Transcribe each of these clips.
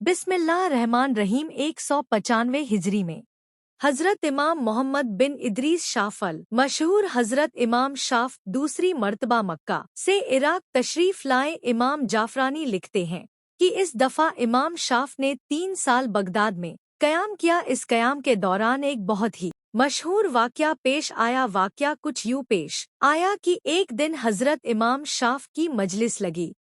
बिस्मिल्लाहिर्रहमानिर्रहीम 195 हिजरी में हज़रत इमाम मोहम्मद बिन इदरीस शाफल मशहूर हज़रत इमाम शाफ दूसरी मर्तबा मक्का से इराक तशरीफ लाए। इमाम जाफरानी लिखते हैं कि इस दफ़ा इमाम शाफ ने 3 साल बगदाद में क़याम किया। इस क़याम के दौरान एक बहुत ही मशहूर वाक़या पेश आया। वाक़या कुछ यूँ पेश आया कि एक दिन हज़रत इमाम शाफ की मजलिस लगी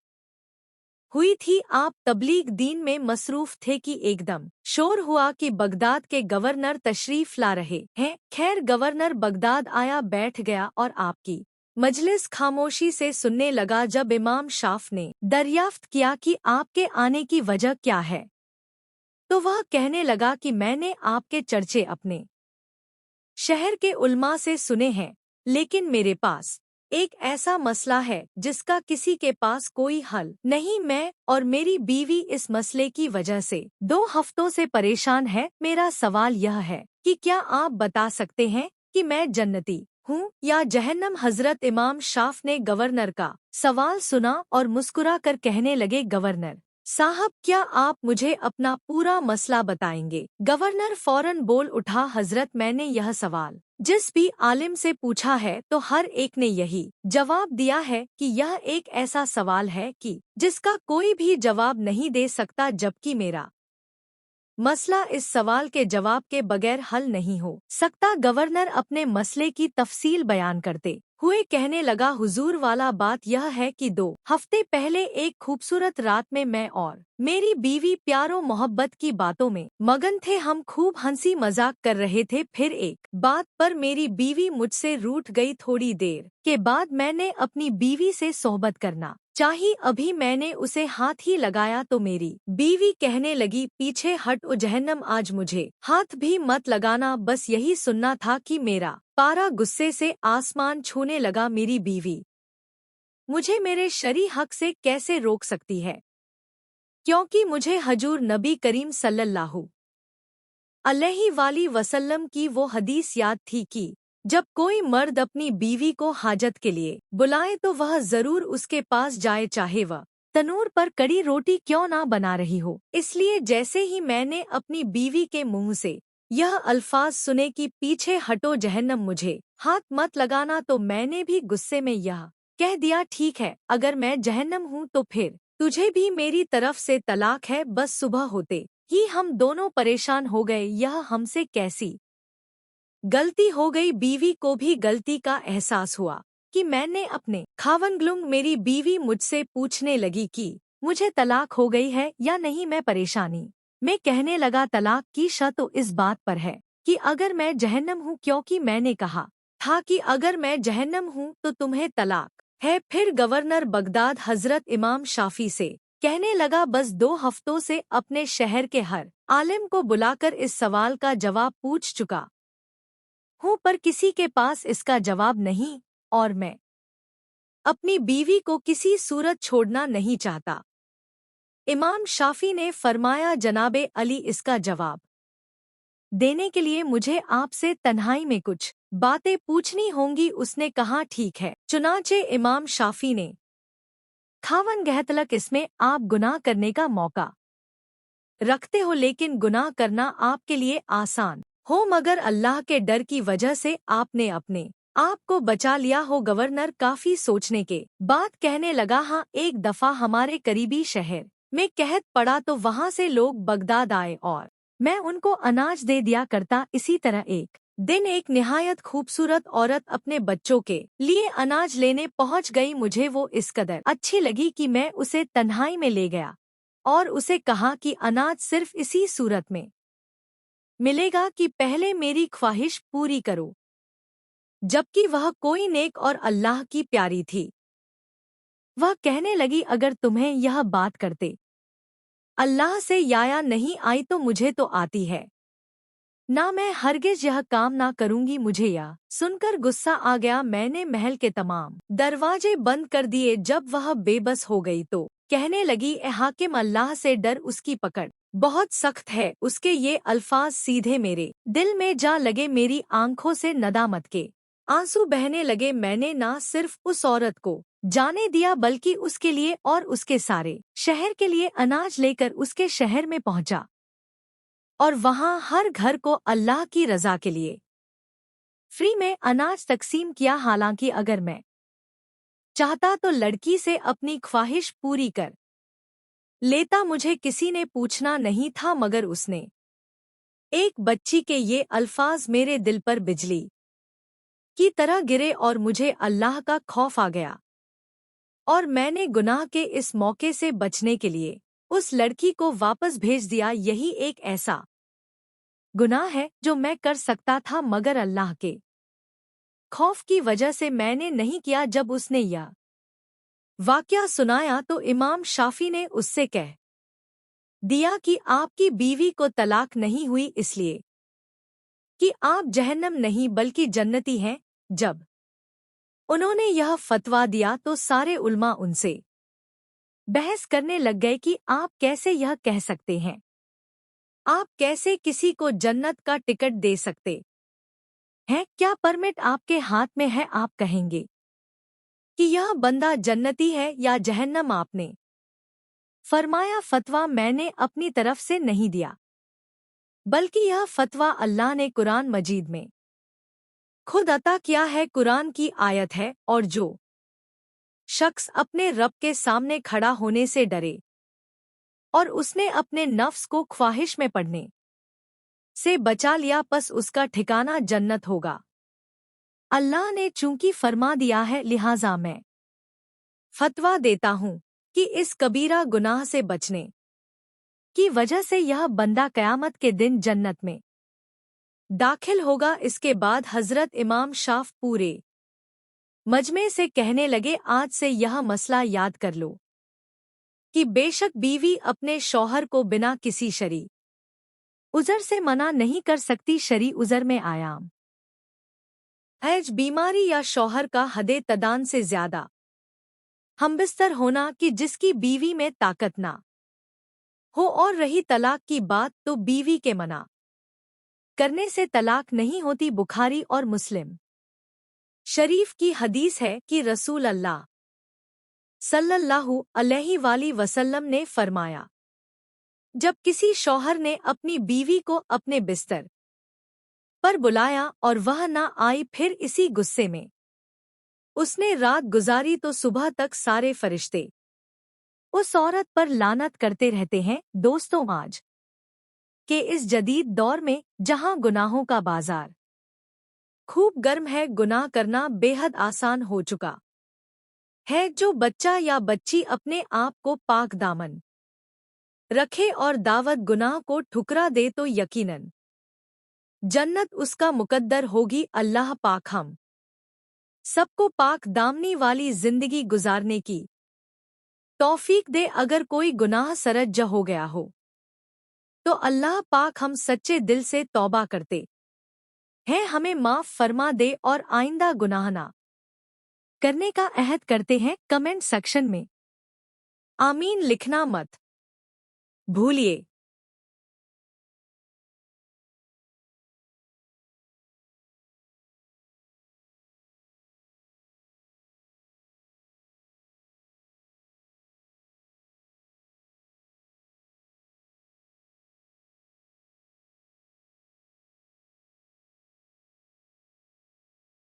हुई थी। आप तबलीग दीन में मसरूफ थे कि एकदम शोर हुआ कि बगदाद के गवर्नर तशरीफ ला रहे हैं। खैर गवर्नर बगदाद आया, बैठ गया और आपकी मजलिस खामोशी से सुनने लगा। जब इमाम शाफ ने दरियाफ्त किया कि आपके आने की वजह क्या है, तो वह कहने लगा कि मैंने आपके चर्चे अपने शहर के उलमा से सुने हैं, लेकिन मेरे पास एक ऐसा मसला है जिसका किसी के पास कोई हल नहीं। मैं और मेरी बीवी इस मसले की वजह से 2 हफ्तों से परेशान है। मेरा सवाल यह है कि क्या आप बता सकते हैं कि मैं जन्नती हूँ या जहन्नम। हजरत इमाम शाफ ने गवर्नर का सवाल सुना और मुस्कुरा कर कहने लगे, गवर्नर साहब क्या आप मुझे अपना पूरा मसला बताएंगे। गवर्नर फौरन बोल उठा, हजरत मैंने यह सवाल जिस भी आलिम से पूछा है तो हर एक ने यही जवाब दिया है कि यह एक ऐसा सवाल है कि जिसका कोई भी जवाब नहीं दे सकता, जबकि मेरा मसला इस सवाल के जवाब के बगैर हल नहीं हो सकता। गवर्नर अपने मसले की तफसील बयान करते हुए कहने लगा, हुजूर वाला बात यह है कि 2 हफ्ते पहले एक खूबसूरत रात में मैं और मेरी बीवी प्यारो मोहब्बत की बातों में मगन थे। हम खूब हंसी मजाक कर रहे थे। फिर एक बात पर मेरी बीवी मुझसे रूठ गई। थोड़ी देर के बाद मैंने अपनी बीवी से सोहबत करना चाही। अभी मैंने उसे हाथ ही लगाया तो मेरी बीवी कहने लगी, पीछे हट ओ जहन्नम, आज मुझे हाथ भी मत लगाना। बस यही सुनना था कि मेरा पारा गुस्से से आसमान छूने लगा। मेरी बीवी मुझे मेरे शरई हक से कैसे रोक सकती है, क्योंकि मुझे हजूर नबी करीम सल्लल्लाहु अलैहि वसल्लम की वो हदीस याद थी कि जब कोई मर्द अपनी बीवी को हाजत के लिए बुलाए तो वह जरूर उसके पास जाए, चाहे वह तनूर पर कड़ी रोटी क्यों ना बना रही हो। इसलिए जैसे ही मैंने अपनी बीवी के मुंह से यह अल्फाज सुने कि पीछे हटो जहन्नम, मुझे हाथ मत लगाना, तो मैंने भी गुस्से में यह कह दिया, ठीक है अगर मैं जहन्नम हूँ तो फिर तुझे भी मेरी तरफ से तलाक है। बस सुबह होते ही हम दोनों परेशान हो गए, यह हमसे कैसी गलती हो गई। बीवी को भी गलती का एहसास हुआ कि मैंने अपने खावनगलुंग। मेरी बीवी मुझसे पूछने लगी कि मुझे तलाक हो गई है या नहीं। मैं परेशानी में कहने लगा, तलाक की शर्त तो इस बात पर है कि अगर मैं जहन्नम हूँ, क्योंकि मैंने कहा था कि अगर मैं जहन्नम हूँ तो तुम्हें तलाक है। फिर गवर्नर बगदाद हजरत इमाम शाफी से कहने लगा, बस 2 हफ्तों से अपने शहर के हर आलिम को बुलाकर इस सवाल का जवाब पूछ चुका हूँ, पर किसी के पास इसका जवाब नहीं और मैं अपनी बीवी को किसी सूरत छोड़ना नहीं चाहता। इमाम शाफी ने फरमाया, जनाबे अली इसका जवाब देने के लिए मुझे आपसे तन्हाई में कुछ बातें पूछनी होंगी। उसने कहा, ठीक है। चुनाचे इमाम शाफी ने खावन गहतलक, इसमें आप गुनाह करने का मौका रखते हो, लेकिन गुनाह करना आपके लिए आसान हो, मगर अल्लाह के डर की वजह से आपने अपने आप को बचा लिया हो। गवर्नर काफी सोचने के बाद कहने लगा, हाँ एक दफा हमारे करीबी शहर में कहत पड़ा तो वहाँ से लोग बगदाद आए और मैं उनको अनाज दे दिया करता। इसी तरह एक दिन एक निहायत खूबसूरत औरत अपने बच्चों के लिए अनाज लेने पहुँच गई। मुझे वो इस कदर अच्छी लगी कि मैं उसे तन्हाई में ले गया और उसे कहा कि अनाज सिर्फ इसी सूरत में मिलेगा कि पहले मेरी ख्वाहिश पूरी करो, जबकि वह कोई नेक और अल्लाह की प्यारी थी। वह कहने लगी, अगर तुम्हें यह बात करते अल्लाह से याया नहीं आई तो मुझे तो आती है ना, मैं हरगिज यह काम ना करूंगी। मुझे यह सुनकर गुस्सा आ गया। मैंने महल के तमाम दरवाजे बंद कर दिए। जब वह बेबस हो गई तो कहने लगी, ए हाकिम, अल्लाह से डर, उसकी पकड़ बहुत सख्त है। उसके ये अल्फाज सीधे मेरे दिल में जा लगे। मेरी आंखों से नदामत के आंसू बहने लगे। मैंने ना सिर्फ उस औरत को जाने दिया, बल्कि उसके लिए और उसके सारे शहर के लिए अनाज लेकर उसके शहर में पहुंचा और वहां हर घर को अल्लाह की रजा के लिए फ्री में अनाज तकसीम किया। हालांकि अगर मैं चाहता तो लड़की से अपनी ख्वाहिश पूरी कर लेता, मुझे किसी ने पूछना नहीं था, मगर उसने एक बच्ची के ये अल्फाज मेरे दिल पर बिजली की तरह गिरे और मुझे अल्लाह का खौफ आ गया और मैंने गुनाह के इस मौके से बचने के लिए उस लड़की को वापस भेज दिया। यही एक ऐसा गुनाह है जो मैं कर सकता था, मगर अल्लाह के खौफ की वजह से मैंने नहीं किया। जब उसने यह वाकया सुनाया तो इमाम शाफी ने उससे कह दिया कि आपकी बीवी को तलाक नहीं हुई इसलिए कि आप जहन्नम नहीं बल्कि जन्नती हैं। जब उन्होंने यह फतवा दिया तो सारे उल्मा उनसे बहस करने लग गए कि आप कैसे यह कह सकते हैं, आप कैसे किसी को जन्नत का टिकट दे सकते हैं, क्या परमिट आपके हाथ में है? आप कहेंगे कि यह बंदा जन्नती है या जहन्नम। आपने फरमाया, फतवा मैंने अपनी तरफ से नहीं दिया, बल्कि यह फतवा अल्लाह ने कुरान मजीद में खुद अता किया है। कुरान की आयत है, और जो शख्स अपने रब के सामने खड़ा होने से डरे और उसने अपने नफ्स को ख्वाहिश में पड़ने से बचा लिया, बस उसका ठिकाना जन्नत होगा। अल्लाह ने चूंकि फरमा दिया है, लिहाजा मैं फतवा देता हूँ कि इस कबीरा गुनाह से बचने की वजह से यह बंदा क़यामत के दिन जन्नत में दाखिल होगा। इसके बाद हजरत इमाम शाफ पूरे मजमे से कहने लगे, आज से यह मसला याद कर लो कि बेशक बीवी अपने शौहर को बिना किसी शरी उज़र से मना नहीं कर सकती। शरी उज़र में आयाम हैज, बीमारी या शौहर का हदे तदान से ज्यादा हमबिस्तर होना कि जिसकी बीवी में ताकत ना हो। और रही तलाक की बात तो बीवी के मना करने से तलाक नहीं होती। बुखारी और मुस्लिम शरीफ की हदीस है कि रसूल अल्लाह सल्लल्लाहु अलैहि वसल्लम ने फरमाया, जब किसी शौहर ने अपनी बीवी को अपने बिस्तर पर बुलाया और वह न आई, फिर इसी गुस्से में उसने रात गुजारी, तो सुबह तक सारे फरिश्ते उस औरत पर लानत करते रहते हैं। दोस्तों, आज के इस जदीद दौर में जहां गुनाहों का बाजार खूब गर्म है, गुनाह करना बेहद आसान हो चुका है। जो बच्चा या बच्ची अपने आप को पाक दामन रखे और दावत गुनाह को ठुकरा दे तो यकीनन जन्नत उसका मुकद्दर होगी। अल्लाह पाक हम सबको पाक दामनी वाली जिंदगी गुजारने की तौफीक दे। अगर कोई गुनाह सरज हो गया हो तो अल्लाह पाक हम सच्चे दिल से तौबा करते हैं, हमें माफ फरमा दे और आइंदा गुनाह ना करने का अहद करते हैं। कमेंट सेक्शन में आमीन लिखना मत भूलिए।